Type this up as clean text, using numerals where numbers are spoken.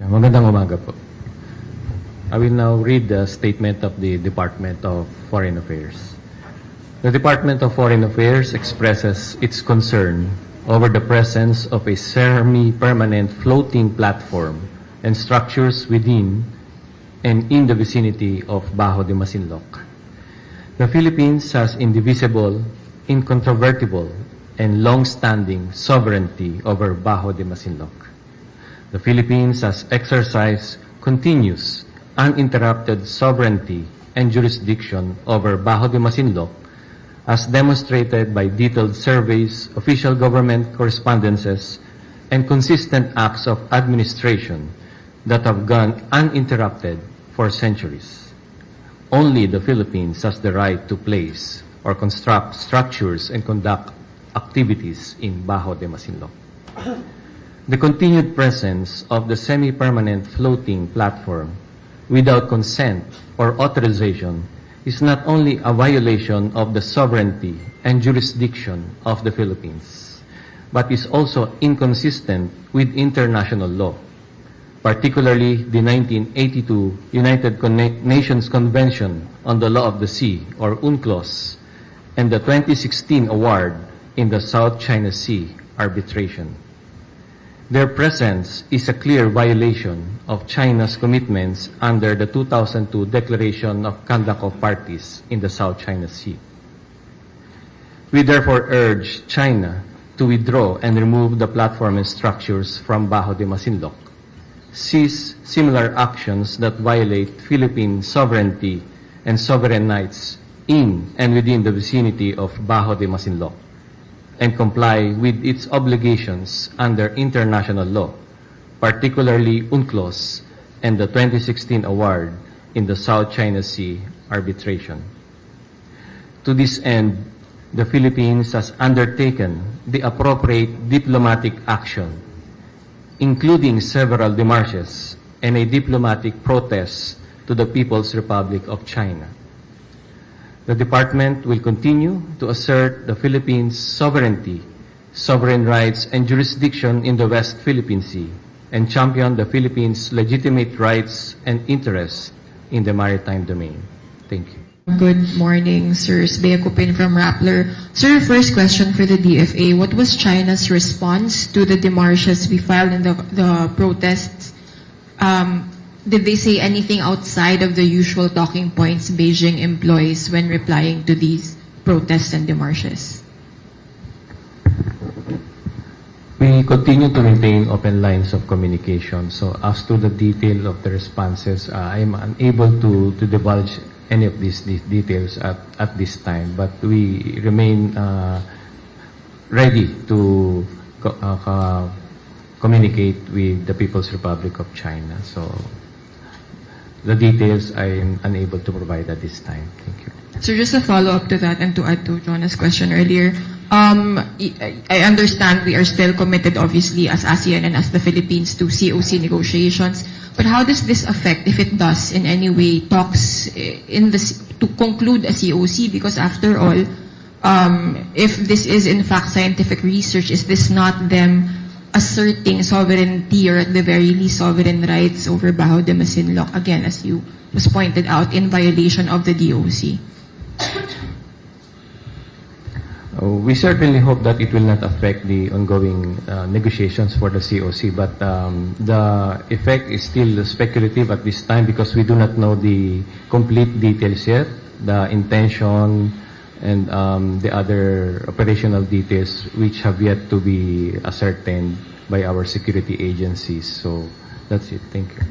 Magandang umaga po. I will now read the statement of the Department of Foreign Affairs. The Department of Foreign Affairs expresses its concern over the presence of a semi-permanent floating platform and structures within and in the vicinity of Bajo de Masinloc. The Philippines has indivisible, incontrovertible, and long-standing sovereignty over Bajo de Masinloc. The Philippines has exercised continuous, uninterrupted sovereignty and jurisdiction over Bajo de Masinloc, as demonstrated by detailed surveys, official government correspondences, and consistent acts of administration that have gone uninterrupted for centuries. Only the Philippines has the right to place or construct structures and conduct activities in Bajo de Masinloc. The continued presence of the semi-permanent floating platform without consent or authorization is not only a violation of the sovereignty and jurisdiction of the Philippines, but is also inconsistent with international law, particularly the 1982 United Nations Convention on the Law of the Sea, or UNCLOS, and the 2016 award in the South China Sea arbitration. Their presence is a clear violation of China's commitments under the 2002 Declaration of Conduct of Parties in the South China Sea. We therefore urge China to withdraw and remove the platform and structures from Bajo de Masinloc, cease similar actions that violate Philippine sovereignty and sovereign rights in and within the vicinity of Bajo de Masinloc, and comply with its obligations under international law, particularly UNCLOS and the 2016 award in the South China Sea arbitration. To this end, the Philippines has undertaken the appropriate diplomatic action, including several demarches and a diplomatic protest to the People's Republic of China. The Department will continue to assert the Philippines' sovereignty, sovereign rights, and jurisdiction in the West Philippine Sea, and champion the Philippines' legitimate rights and interests in the maritime domain. Thank you. Good morning, Sir. Bea Cupin from Rappler. Sir, first question for the DFA. What was China's response to the demarches we filed in the protests? Did they say anything outside of the usual talking points Beijing employs when replying to these protests and demarches? We continue to maintain open lines of communication. So as to the detail of the responses, I am unable to divulge any of these details at this time, but we remain ready to communicate with the People's Republic of China. So the details I am unable to provide at this time. Thank you. So just a follow-up to that and to add to Jonah's question earlier, I understand we are still committed, obviously, as ASEAN and as the Philippines to COC negotiations. But how does this affect, if it does in any way, talks to conclude a COC? Because after all, if this is in fact scientific research, is this not them asserting sovereignty, or at the very least sovereign rights over Bajo de Masinloc, again, as you was pointed out, in violation of the DOC? We certainly hope that it will not affect the ongoing negotiations for the COC, but the effect is still speculative at this time because we do not know the complete details yet, the intention and the other operational details which have yet to be ascertained by our security agencies. So that's it. Thank you.